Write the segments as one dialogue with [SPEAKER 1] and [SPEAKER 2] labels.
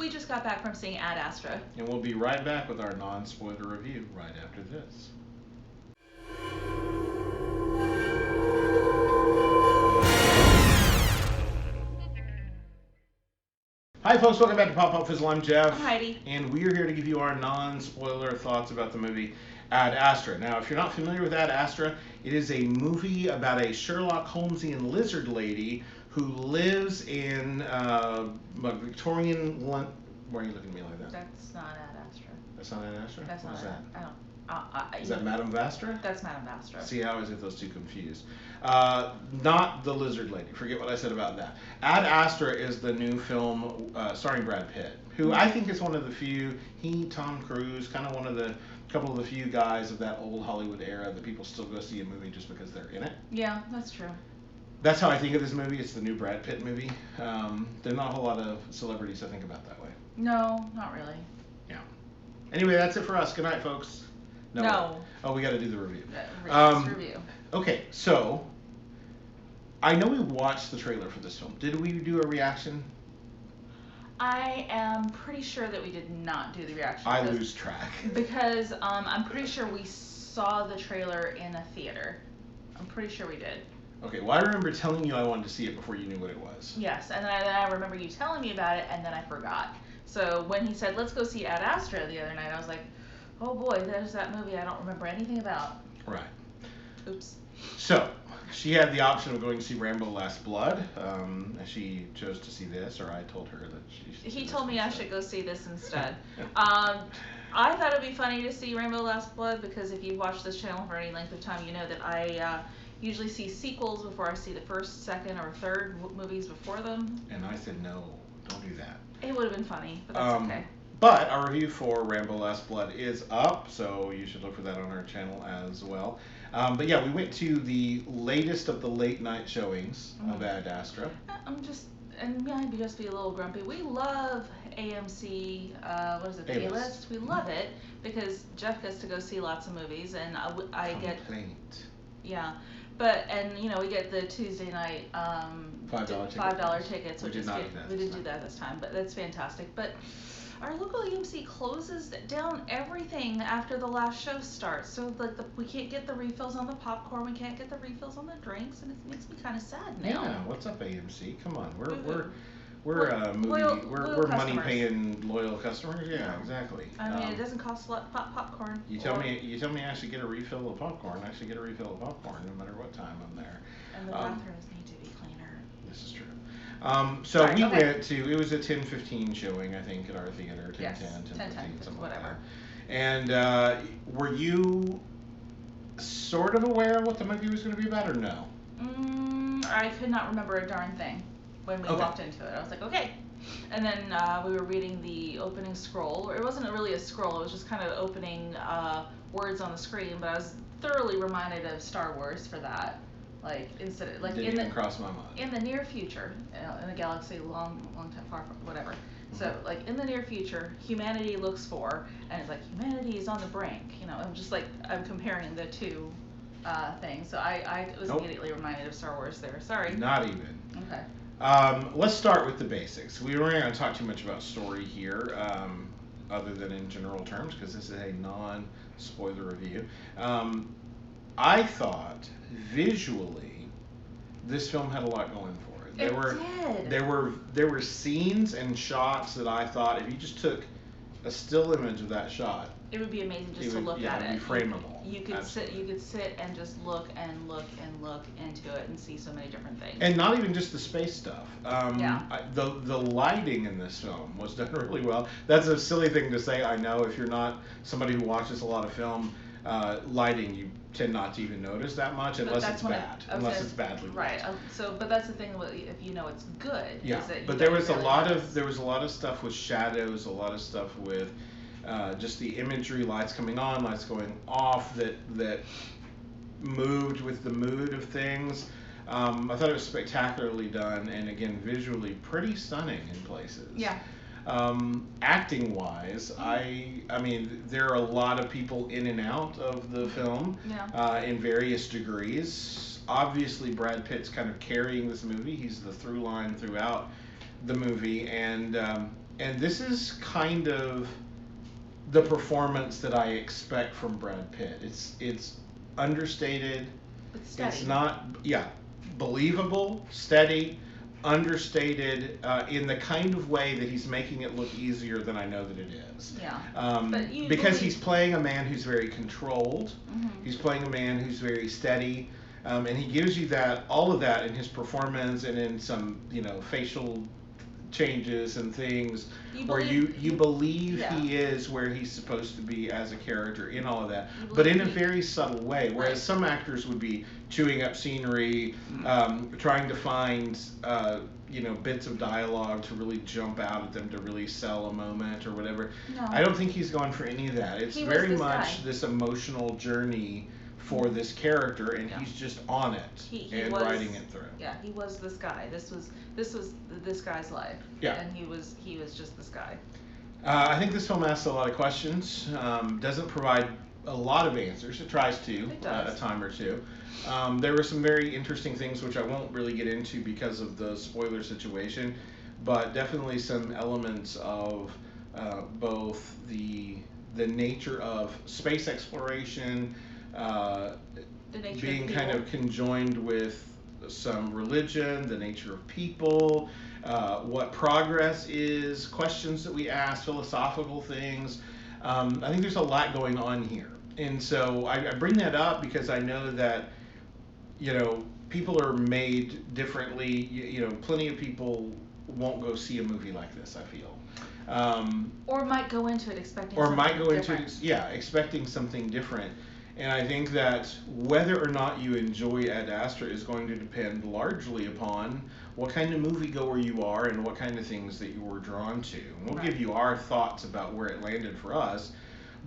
[SPEAKER 1] we just got back from seeing Ad Astra.
[SPEAKER 2] And we'll be right back with our non-spoiler review right after this. Hi folks, welcome back to Pop Pop Fizzle. I'm Jeff.
[SPEAKER 1] I'm Heidi.
[SPEAKER 2] And we're here to give you our non-spoiler thoughts about the movie Ad Astra. Now, if you're not familiar with Ad Astra, it is a movie about a Sherlock Holmesian lizard lady who lives in Victorian London. Why are you looking at me like that?
[SPEAKER 1] That's not Ad Astra.
[SPEAKER 2] That's not Ad Astra?
[SPEAKER 1] That's
[SPEAKER 2] What's
[SPEAKER 1] not.
[SPEAKER 2] that?
[SPEAKER 1] I don't.
[SPEAKER 2] Is that Madame Vastra?
[SPEAKER 1] That's Madame Astra.
[SPEAKER 2] See, I always get those two confused. Not the lizard lady. Forget what I said about that. Ad Astra is the new film starring Brad Pitt, who I think is one of the few, Tom Cruise, kind of one of the couple of the few guys of that old Hollywood era that people still go see a movie just because they're in it.
[SPEAKER 1] Yeah, that's true.
[SPEAKER 2] That's how I think of this movie. It's the new Brad Pitt movie. There's not a whole lot of celebrities I think about that way.
[SPEAKER 1] No, not really.
[SPEAKER 2] Yeah. Anyway, that's it for us. Good night, folks.
[SPEAKER 1] No.
[SPEAKER 2] Oh, we got to do the review.
[SPEAKER 1] Review.
[SPEAKER 2] Okay, so I know we watched the trailer for this film. Did we do a reaction?
[SPEAKER 1] I am pretty sure that we did not do the reaction.
[SPEAKER 2] I lose track.
[SPEAKER 1] Because I'm pretty sure we saw the trailer in a theater. I'm pretty sure we did.
[SPEAKER 2] Okay, well, I remember telling you I wanted to see it before you knew what it was.
[SPEAKER 1] Yes, and then I remember you telling me about it, and then I forgot. So when he said, let's go see Ad Astra the other night, I was like, oh boy, there's that movie I don't remember anything about.
[SPEAKER 2] Right.
[SPEAKER 1] Oops.
[SPEAKER 2] So, she had the option of going to see Rambo Last Blood. She chose to see this, or I told her that she should.
[SPEAKER 1] He told me I should go see this instead. I thought it'd be funny to see Rambo Last Blood because if you've watched this channel for any length of time, you know that I usually see sequels before I see the first, second, or third movies before them.
[SPEAKER 2] And I said, no, don't do that.
[SPEAKER 1] It would have been funny, but that's okay.
[SPEAKER 2] But our review for Rambo Last Blood is up, so you should look for that on our channel as well. But yeah, we went to the latest of the late night showings of Ad Astra.
[SPEAKER 1] And maybe just be a little grumpy. We love AMC, what is it, A-List? We love it because Jeff gets to go see lots of movies, and I get.
[SPEAKER 2] Complaint.
[SPEAKER 1] Yeah. But, and you know, we get the Tuesday night $5 tickets, which is good. We didn't do that this time, but that's fantastic. But our local AMC closes down everything after the last show starts. So like we can't get the refills on the popcorn, we can't get the refills on the drinks, and it makes me kind of sad now.
[SPEAKER 2] Yeah, what's up AMC? Come on,
[SPEAKER 1] We're
[SPEAKER 2] money paying loyal customers. Yeah, exactly.
[SPEAKER 1] I mean, it doesn't cost a lot to pop popcorn.
[SPEAKER 2] You tell me I should get a refill of popcorn. I should get a refill of popcorn no matter what time I'm there.
[SPEAKER 1] And the bathrooms need to be cleaner.
[SPEAKER 2] This is true. So we went to, it was a 10:15 showing, I think, at our theater. 10:10, 10:15, something like that. And were you sort of aware of what the movie was going to be about, or no?
[SPEAKER 1] I could not remember a darn thing when we walked into it. I was like, okay. And then we were reading the opening scroll. It wasn't really a scroll. It was just kind of opening words on the screen. But I was thoroughly reminded of Star Wars for that. Like instead of, like
[SPEAKER 2] didn't even cross my mind.
[SPEAKER 1] In the near future, in a galaxy long time far from whatever. So like in the near future, humanity looks for, and it's like humanity is on the brink. You know, I'm comparing the two things. So I was immediately reminded of Star Wars there. Sorry.
[SPEAKER 2] Not even.
[SPEAKER 1] Okay.
[SPEAKER 2] Let's start with the basics. We weren't going to talk too much about story here, other than in general terms, because this is a non-spoiler review. I thought visually this film had a lot going for it. There were scenes and shots that I thought if you just took a still image of that shot,
[SPEAKER 1] it would be amazing just to look at it.
[SPEAKER 2] It would be frameable.
[SPEAKER 1] You could sit and just look and look and look into it and see so many different things.
[SPEAKER 2] And not even just the space stuff. The lighting in this film was done really well. That's a silly thing to say, I know, if you're not somebody who watches a lot of film. Lighting you tend not to even notice that much unless it's bad. Unless it's badly lit.
[SPEAKER 1] Right. But that's the thing. If you know it's good.
[SPEAKER 2] Yeah.
[SPEAKER 1] Is that
[SPEAKER 2] but there was a lot of stuff with shadows, a lot of stuff with just the imagery, lights coming on, lights going off that moved with the mood of things. I thought it was spectacularly done, and again visually pretty stunning in places.
[SPEAKER 1] Yeah.
[SPEAKER 2] Acting wise, I mean, there are a lot of people in and out of the film in various degrees. Obviously, Brad Pitt's kind of carrying this movie. He's the through line throughout the movie, and and this is kind of the performance that I expect from Brad Pitt. It's understated.
[SPEAKER 1] But steady.
[SPEAKER 2] It's not, yeah, believable, steady, understated, in the kind of way that he's making it look easier than I know that it is.
[SPEAKER 1] Yeah.
[SPEAKER 2] Because he's playing a man who's very controlled.
[SPEAKER 1] Mm-hmm.
[SPEAKER 2] He's playing a man who's very steady. And he gives you that, all of that in his performance and in some, facial changes and things where you believe
[SPEAKER 1] yeah.
[SPEAKER 2] he is where he's supposed to be as a character in all of that, but in a very subtle way. Whereas
[SPEAKER 1] right.
[SPEAKER 2] some actors would be chewing up scenery, trying to find bits of dialogue to really jump out at them to really sell a moment or whatever.
[SPEAKER 1] No.
[SPEAKER 2] I don't think he's gone for any of that. It's very much this emotional journey for this character, and he's just on it and riding it through.
[SPEAKER 1] Yeah, he was this guy. This was this guy's life.
[SPEAKER 2] Yeah.
[SPEAKER 1] And he was just this guy.
[SPEAKER 2] I think this film asks a lot of questions. Doesn't provide a lot of answers. It tries to a time or two. There were some very interesting things which I won't really get into because of the spoiler situation, but definitely some elements of both the nature of space exploration, being kind of conjoined with some religion, the nature of people, what progress is, questions that we ask, philosophical things. I think there's a lot going on here. And so I bring that up because I know that, people are made differently. Plenty of people won't go see a movie like this, I feel.
[SPEAKER 1] Or might go into it expecting
[SPEAKER 2] expecting something different. And I think that whether or not you enjoy Ad Astra is going to depend largely upon what kind of moviegoer you are and what kind of things that you were drawn to. And we'll give you our thoughts about where it landed for us.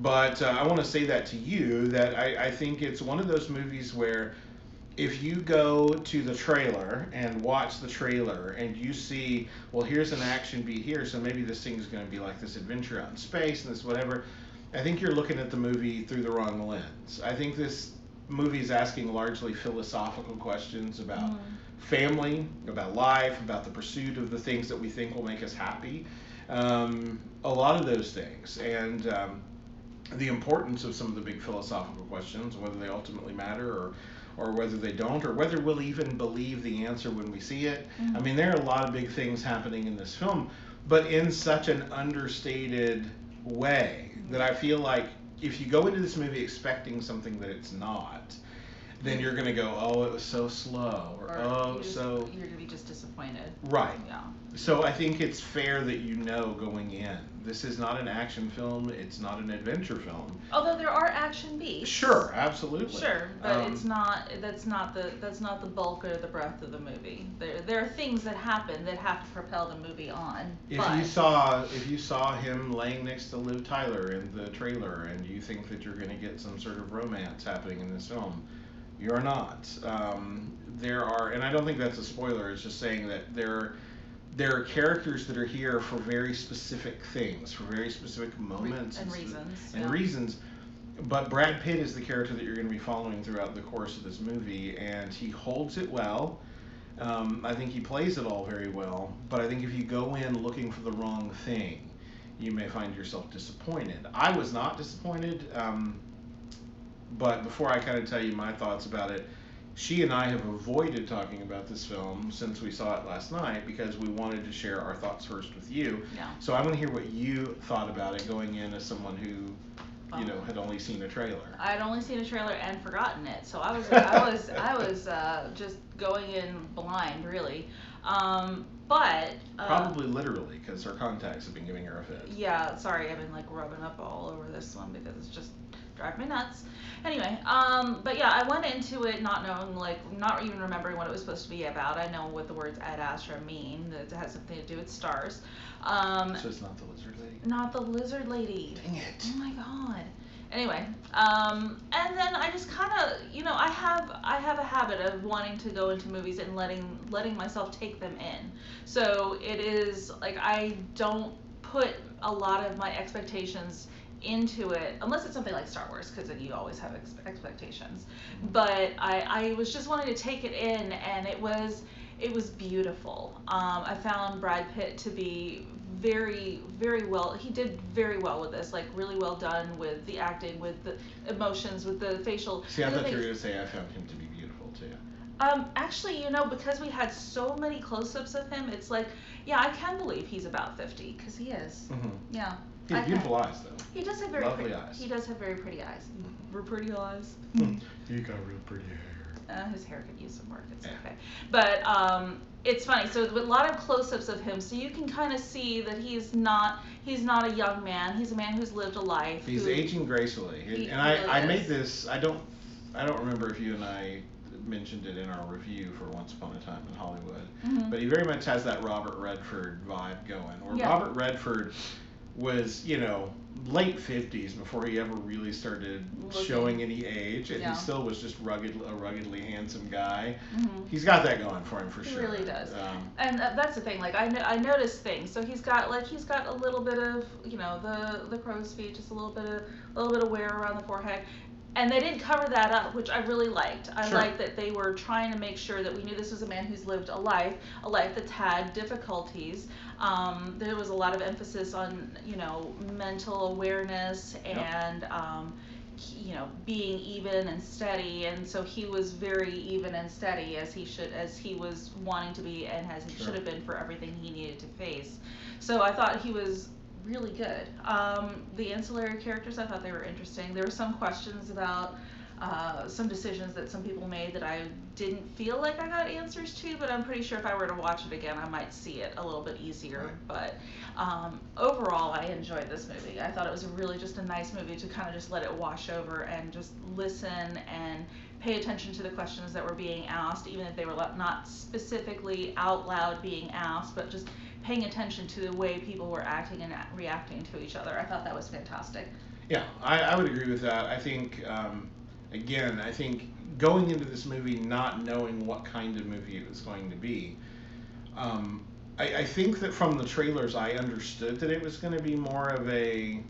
[SPEAKER 2] But I want to say that to you, that I think it's one of those movies where if you go to the trailer and watch the trailer and you see, well, here's an action beat here, so maybe this thing's going to be like this adventure out in space and this whatever, I think you're looking at the movie through the wrong lens. I think this movie is asking largely philosophical questions about family, about life, about the pursuit of the things that we think will make us happy. A lot of those things. And the importance of some of the big philosophical questions, whether they ultimately matter or whether they don't, or whether we'll even believe the answer when we see it. I mean, there are a lot of big things happening in this film, but in such an understated way that I feel like if you go into this movie expecting something that it's not, then you're going to go, oh, it was so slow, or
[SPEAKER 1] you're going to be just disappointed.
[SPEAKER 2] Right.
[SPEAKER 1] Yeah.
[SPEAKER 2] So I think it's fair that going in, this is not an action film, it's not an adventure film.
[SPEAKER 1] Although there are action beats.
[SPEAKER 2] Sure, absolutely.
[SPEAKER 1] Sure, but it's not. That's not the bulk or the breadth of the movie. There are things that happen that have to propel the movie on.
[SPEAKER 2] If you saw him laying next to Liv Tyler in the trailer, and you think that you're going to get some sort of romance happening in this film, you're not. There are, and I don't think that's a spoiler. It's just saying that there are characters that are here for very specific things, for very specific moments
[SPEAKER 1] and
[SPEAKER 2] reasons. But Brad Pitt is the character that you're going to be following throughout the course of this movie, and he holds it well. I think he plays it all very well. But I think if you go in looking for the wrong thing, you may find yourself disappointed. I was not disappointed. But before I kind of tell you my thoughts about it, she and I have avoided talking about this film since we saw it last night because we wanted to share our thoughts first with you.
[SPEAKER 1] Yeah.
[SPEAKER 2] So I want to hear what you thought about it going in as someone who, had only seen a trailer.
[SPEAKER 1] I had only seen a trailer and forgotten it, so I was just going in blind, really. But
[SPEAKER 2] probably literally, because her contacts have been giving her a fit.
[SPEAKER 1] Yeah, sorry, I've been rubbing up all over this one because it's just driving me nuts. Anyway, but yeah, I went into it not knowing, not even remembering what it was supposed to be about. I know what the words Ad Astra mean, that it has something to do with stars.
[SPEAKER 2] So it's not the lizard lady?
[SPEAKER 1] Not the lizard lady.
[SPEAKER 2] Dang it.
[SPEAKER 1] Oh my god. Anyway, and then I just kind of, I have a habit of wanting to go into movies and letting myself take them in. So it is I don't put a lot of my expectations into it unless it's something like Star Wars, because then you always have expectations. But I was just wanting to take it in, and it was It was beautiful. I found Brad Pitt to be very, very well. He did very well with this, like really well done with the acting, with the emotions, with the facial.
[SPEAKER 2] See, I thought you were going to say I found him to be beautiful too.
[SPEAKER 1] Actually, because we had so many close-ups of him, it's like, yeah, I can believe he's about 50, because he is.
[SPEAKER 2] Mm-hmm.
[SPEAKER 1] Yeah.
[SPEAKER 2] He has beautiful eyes, though.
[SPEAKER 1] He does have very
[SPEAKER 2] lovely
[SPEAKER 1] pretty
[SPEAKER 2] eyes.
[SPEAKER 1] He does have very pretty eyes. Pretty eyes.
[SPEAKER 2] You got real pretty hair.
[SPEAKER 1] His hair could use some work. It's okay. But it's funny. So with a lot of close-ups of him, so you can kind of see that he's not a young man. He's a man who's lived a life.
[SPEAKER 2] He's aging gracefully. And I made this. I don't remember if you and I mentioned it in our review for Once Upon a Time in Hollywood.
[SPEAKER 1] Mm-hmm.
[SPEAKER 2] But he very much has that Robert Redford vibe going. Where Robert Redford was, late 50s before he ever really started showing any age, and he still was just a ruggedly handsome guy.
[SPEAKER 1] Mm-hmm.
[SPEAKER 2] He's got that going for him for sure.
[SPEAKER 1] He really does. And that's the thing. Like I noticed things. So he's got a little bit of the crow's feet, just a little bit of wear around the forehead. And they didn't cover that up, which I really liked. I liked that they were trying to make sure that we knew this was a man who's lived a life that's had difficulties. There was a lot of emphasis on, mental awareness and, being even and steady. And so he was very even and steady as he was wanting to be and as he should have been for everything he needed to face. So I thought he was really good. The ancillary characters, I thought they were interesting. There were some questions about some decisions that some people made that I didn't feel like I got answers to, but I'm pretty sure if I were to watch it again, I might see it a little bit easier. But overall, I enjoyed this movie. I thought it was really just a nice movie to kind of just let it wash over and just listen and pay attention to the questions that were being asked, even if they were not specifically out loud being asked, but just paying attention to the way people were acting and reacting to each other. I thought that was fantastic.
[SPEAKER 2] Yeah, I would agree with that. I think, again, going into this movie not knowing what kind of movie it was going to be, I think that from the trailers I understood that it was going to be more of a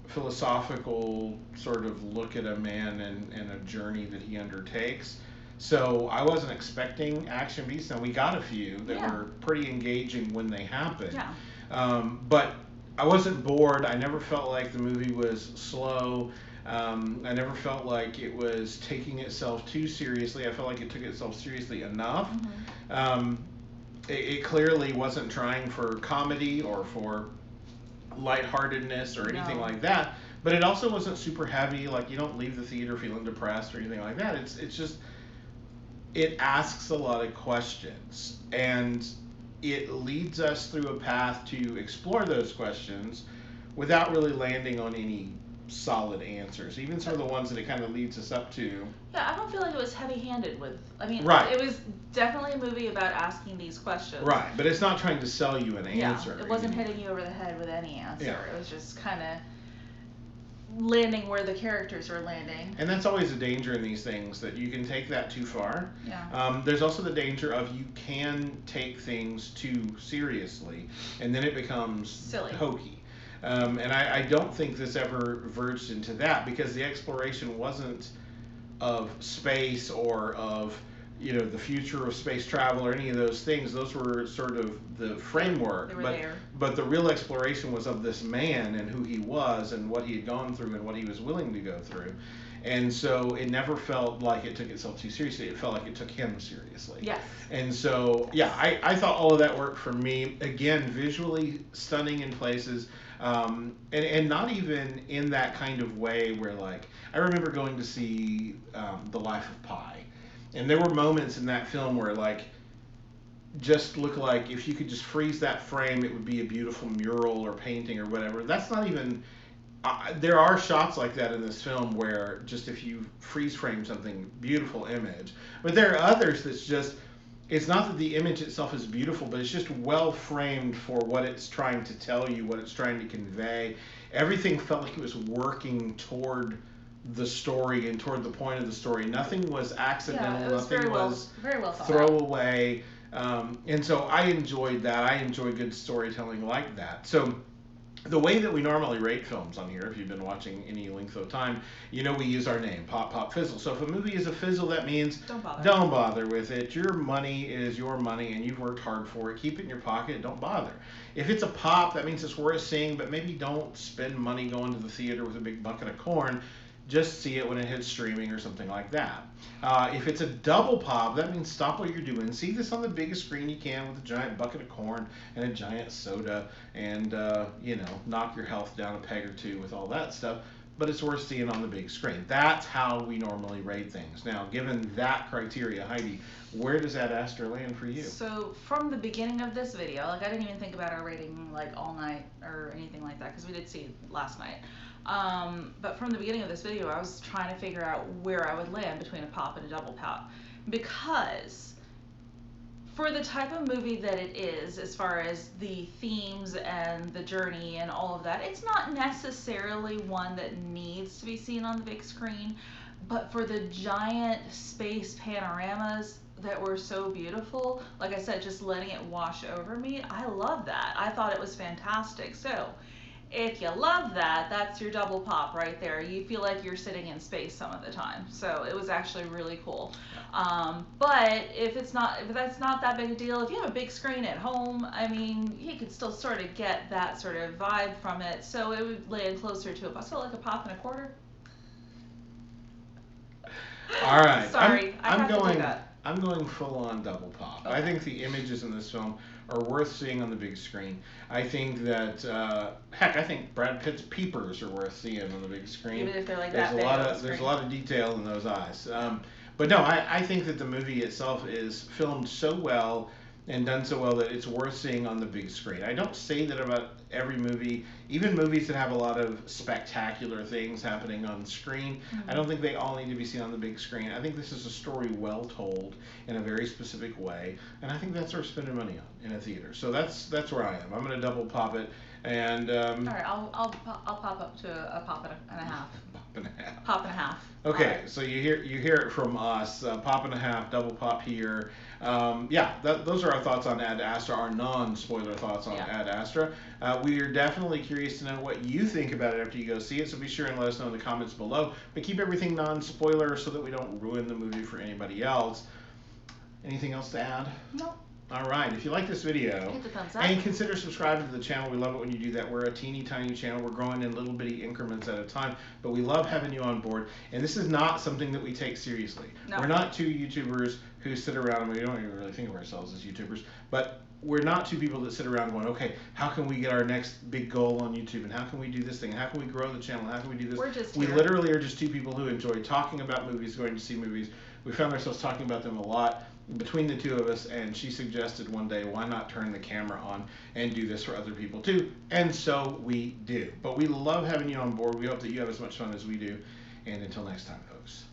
[SPEAKER 2] philosophical sort of look at a man and a journey that he undertakes. So I wasn't expecting action beats. Now we got a few that were pretty engaging when they happened.
[SPEAKER 1] Yeah.
[SPEAKER 2] But I wasn't bored. I never felt like the movie was slow. I never felt like it was taking itself too seriously. I felt like it took itself seriously enough. Mm-hmm. It clearly wasn't trying for comedy or for lightheartedness or anything like that. But it also wasn't super heavy. Like you don't leave the theater feeling depressed or anything like that. It's just it asks a lot of questions, and it leads us through a path to explore those questions without really landing on any solid answers. Even some of the ones that it kind of leads us up to.
[SPEAKER 1] Yeah, I don't feel like it was heavy-handed with. I mean, it was definitely a movie about asking these questions.
[SPEAKER 2] Right, but it's not trying to sell you an answer.
[SPEAKER 1] It wasn't hitting you over the head with any answer. Yeah. It was just kind of landing where the characters were landing.
[SPEAKER 2] And that's always a danger in these things, that you can take that too far.
[SPEAKER 1] Yeah.
[SPEAKER 2] There's also the danger of you can take things too seriously, and then it becomes
[SPEAKER 1] silly,
[SPEAKER 2] hokey. And I don't think this ever verged into that, because the exploration wasn't of space or of the future of space travel or any of those things. Those were sort of the framework.
[SPEAKER 1] They were there.
[SPEAKER 2] But the real exploration was of this man and who he was and what he had gone through and what he was willing to go through. And so it never felt like it took itself too seriously. It felt like it took him seriously.
[SPEAKER 1] Yes.
[SPEAKER 2] And so, I thought all of that worked for me. Again, visually stunning in places. And not even in that kind of way where, like, I remember going to see The Life of Pi. And there were moments in that film where, like, just looked like if you could just freeze that frame, it would be a beautiful mural or painting or whatever. That's not even... there are shots like that in this film where just if you freeze frame something, beautiful image. But there are others that's just... It's not that the image itself is beautiful, but it's just well framed for what it's trying to tell you, what it's trying to convey. Everything felt like it was working toward the story and toward the point of the story. Nothing was accidental.
[SPEAKER 1] Yeah, it was
[SPEAKER 2] nothing
[SPEAKER 1] very well
[SPEAKER 2] throwaway. And so I enjoyed that. I enjoy good storytelling like that. So the way that we normally rate films on here, if you've been watching any length of time, you know we use our name, pop, pop, fizzle. So if a movie is a fizzle, that means don't bother with it. Your money is your money and you've worked hard for it. Keep it in your pocket. Don't bother. If it's a pop, that means it's worth seeing, but maybe don't spend money going to the theater with a big bucket of corn. Just see it when it hits streaming or something like that. If it's a double pop, that means stop what you're doing. See this on the biggest screen you can with a giant bucket of corn and a giant soda and, knock your health down a peg or two with all that stuff. But it's worth seeing on the big screen. That's how we normally rate things. Now, given that criteria, Heidi, where does Ad Astra land for you?
[SPEAKER 1] So from the beginning of this video, like I didn't even think about our rating like all night or anything like that because we did see it last night. But from the beginning of this video, I was trying to figure out where I would land between a pop and a double pop, because for the type of movie that it is, as far as the themes and the journey and all of that, it's not necessarily one that needs to be seen on the big screen. But for the giant space panoramas that were so beautiful, like I said, just letting it wash over me, I love that. I thought it was fantastic. So if you love that, that's your double pop right there. You feel like you're sitting in space some of the time. So it was actually really cool. But if that's not that big a deal, if you have a big screen at home, I mean, you could still sort of get that sort of vibe from it. So it would land closer to I feel like a pop and a quarter.
[SPEAKER 2] All right.
[SPEAKER 1] Sorry, I have to do that.
[SPEAKER 2] I'm going full on double pop. Okay. I think the images in this film are worth seeing on the big screen. I think that, I think Brad Pitt's peepers are worth seeing on the big screen.
[SPEAKER 1] Even if they're like
[SPEAKER 2] there's a lot of detail in those eyes. But no, I think that the movie itself is filmed so well and done so well that it's worth seeing on the big screen. I don't say that about every movie, even movies that have a lot of spectacular things happening on screen. Mm-hmm. I don't think they all need to be seen on the big screen. I think this is a story well told in a very specific way, and I think that's worth spending money on in a theater. So that's where I am. I'm going to double pop it, and
[SPEAKER 1] all right, I'll pop up to a pop and a half.
[SPEAKER 2] Pop and a half.
[SPEAKER 1] Pop and a half.
[SPEAKER 2] Okay, right. So you hear it from us. Pop and a half, double pop here. Those are our thoughts on Ad Astra, our non-spoiler thoughts on Ad Astra. We are definitely curious to know what you think about it after you go see it, so be sure and let us know in the comments below. But keep everything non-spoiler so that we don't ruin the movie for anybody else. Anything else to add?
[SPEAKER 1] No.
[SPEAKER 2] All right, if you like this video,
[SPEAKER 1] hit the thumbs up.
[SPEAKER 2] And consider subscribing to the channel. We love it when you do that. We're a teeny tiny channel. We're growing in little bitty increments at a time, but we love having you on board. And this is not something that we take seriously. No. We're not two YouTubers who sit around, and we don't even really think of ourselves as YouTubers, but we're not two people that sit around going, okay, how can we get our next big goal on YouTube, and how can we do this thing, how can we grow the channel, how can we do this? We literally are just two people who enjoy talking about movies, going to see movies. We found ourselves talking about them a lot between the two of us, and she suggested one day, why not turn the camera on and do this for other people too? And so we do. But we love having you on board. We hope that you have as much fun as we do. And until next time, folks.